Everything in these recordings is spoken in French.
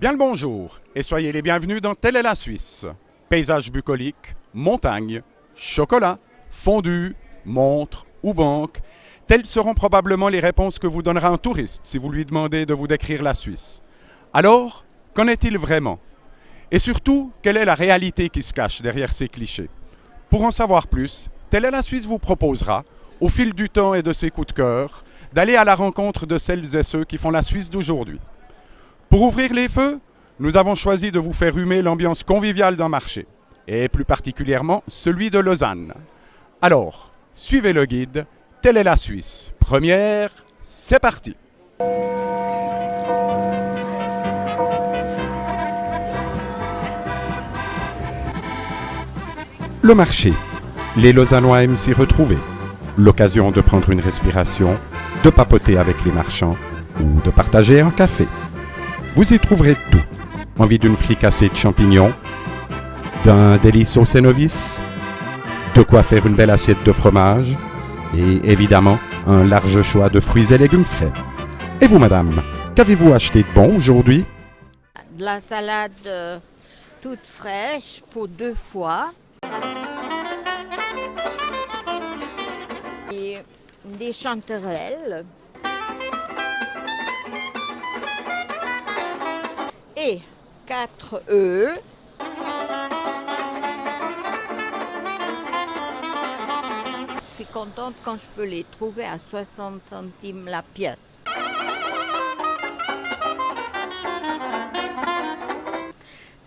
Bien le bonjour et soyez les bienvenus dans Telle est la Suisse. Paysages bucoliques, montagnes, chocolat, fondue, montre ou banque, telles seront probablement les réponses que vous donnera un touriste si vous lui demandez de vous décrire la Suisse. Alors, qu'en est-il vraiment? Et surtout, quelle est la réalité qui se cache derrière ces clichés? Pour en savoir plus, Telle est la Suisse vous proposera, au fil du temps et de ses coups de cœur, d'aller à la rencontre de celles et ceux qui font la Suisse d'aujourd'hui. Pour ouvrir les feux, nous avons choisi de vous faire humer l'ambiance conviviale d'un marché, et plus particulièrement celui de Lausanne. Alors, suivez le guide, Telle est la Suisse. Première, c'est parti! Le marché. Les Lausannois aiment s'y retrouver. L'occasion de prendre une respiration, de papoter avec les marchands ou de partager un café. Vous y trouverez tout. Envie d'une fricassée de champignons, d'un délice au cénovis, de quoi faire une belle assiette de fromage et évidemment un large choix de fruits et légumes frais. Et vous, madame, qu'avez-vous acheté de bon aujourd'hui? De la salade toute fraîche pour 2 fois. Et des chanterelles. Et 4 œufs. Je suis contente quand je peux les trouver à 60 centimes la pièce.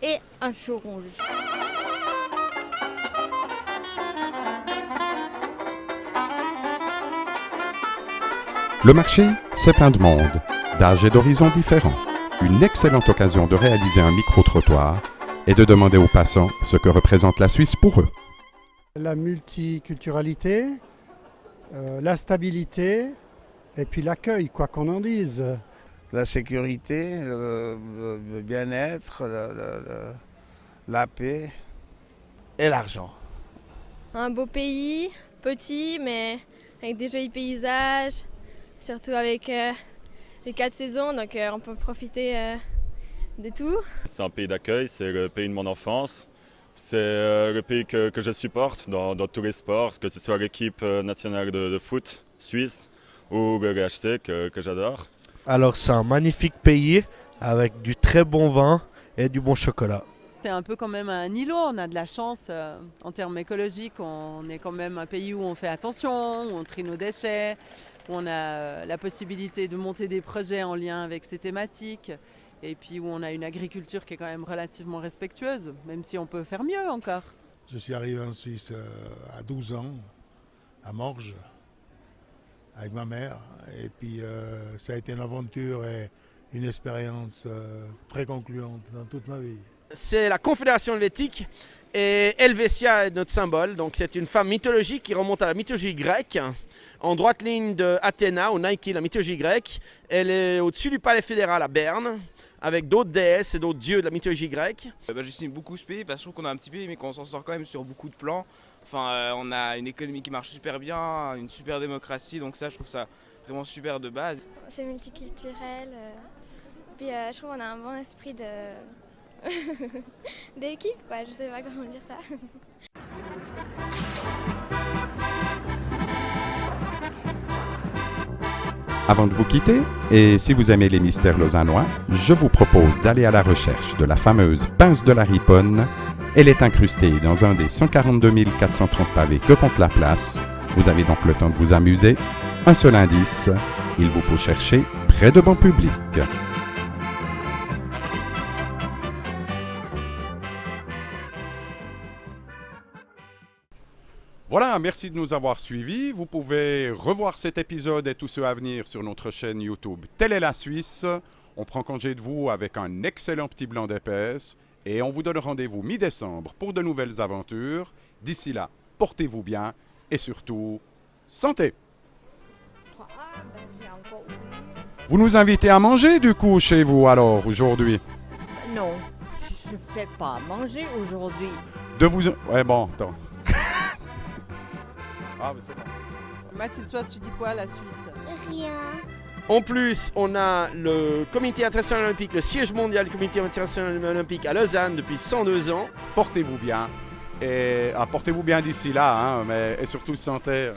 Et un chou rouge. Le marché, c'est plein de monde, d'âge et d'horizons différents. Une excellente occasion de réaliser un micro-trottoir et de demander aux passants ce que représente la Suisse pour eux. La multiculturalité, la stabilité et puis l'accueil, quoi qu'on en dise. La sécurité, le bien-être, la paix et l'argent. Un beau pays, petit mais avec des jolis paysages, surtout avec les 4 saisons, donc on peut profiter de tout. C'est un pays d'accueil, c'est le pays de mon enfance. C'est le pays que je supporte dans tous les sports, que ce soit l'équipe nationale de foot suisse ou le GHT que j'adore. Alors c'est un magnifique pays avec du très bon vin et du bon chocolat. C'est un peu quand même un îlot, on a de la chance en termes écologiques, on est quand même un pays où on fait attention, où on trie nos déchets, où on a la possibilité de monter des projets en lien avec ces thématiques et puis où on a une agriculture qui est quand même relativement respectueuse, même si on peut faire mieux encore. Je suis arrivé en Suisse à 12 ans, à Morges, avec ma mère. Et puis ça a été une aventure et une expérience très concluante dans toute ma vie. C'est la Confédération helvétique et Helvetia est notre symbole. Donc c'est une femme mythologique qui remonte à la mythologie grecque. En droite ligne de Athéna, au Nike, la mythologie grecque. Elle est au-dessus du palais fédéral à Berne, avec d'autres déesses et d'autres dieux de la mythologie grecque. J'estime beaucoup ce pays parce que je trouve qu'on a un petit pays mais qu'on s'en sort quand même sur beaucoup de plans. Enfin, on a une économie qui marche super bien, une super démocratie, donc ça je trouve ça vraiment super de base. C'est multiculturel, puis je trouve qu'on a un bon esprit d'équipe, quoi. Je sais pas comment dire ça. Avant de vous quitter, et si vous aimez les mystères lausannois, je vous propose d'aller à la recherche de la fameuse pince de la Riponne. Elle est incrustée dans un des 142 430 pavés que compte la place. Vous avez donc le temps de vous amuser. Un seul indice, il vous faut chercher près de bancs publics. Voilà, merci de nous avoir suivis. Vous pouvez revoir cet épisode et tous ceux à venir sur notre chaîne YouTube Telle est la Suisse. On prend congé de vous avec un excellent petit blanc d'épaisse et on vous donne rendez-vous mi-décembre pour de nouvelles aventures. D'ici là, portez-vous bien et surtout, santé! Vous nous invitez à manger du coup chez vous alors aujourd'hui? Non, je ne fais pas manger aujourd'hui. De vous... Ouais bon, attends. Ah, mais c'est bon. Mathilde, toi, tu dis quoi, la Suisse? Rien. En plus, on a le Comité international olympique, le siège mondial du Comité international olympique à Lausanne depuis 102 ans. Portez-vous bien. Et portez-vous bien d'ici là, hein, et surtout santé.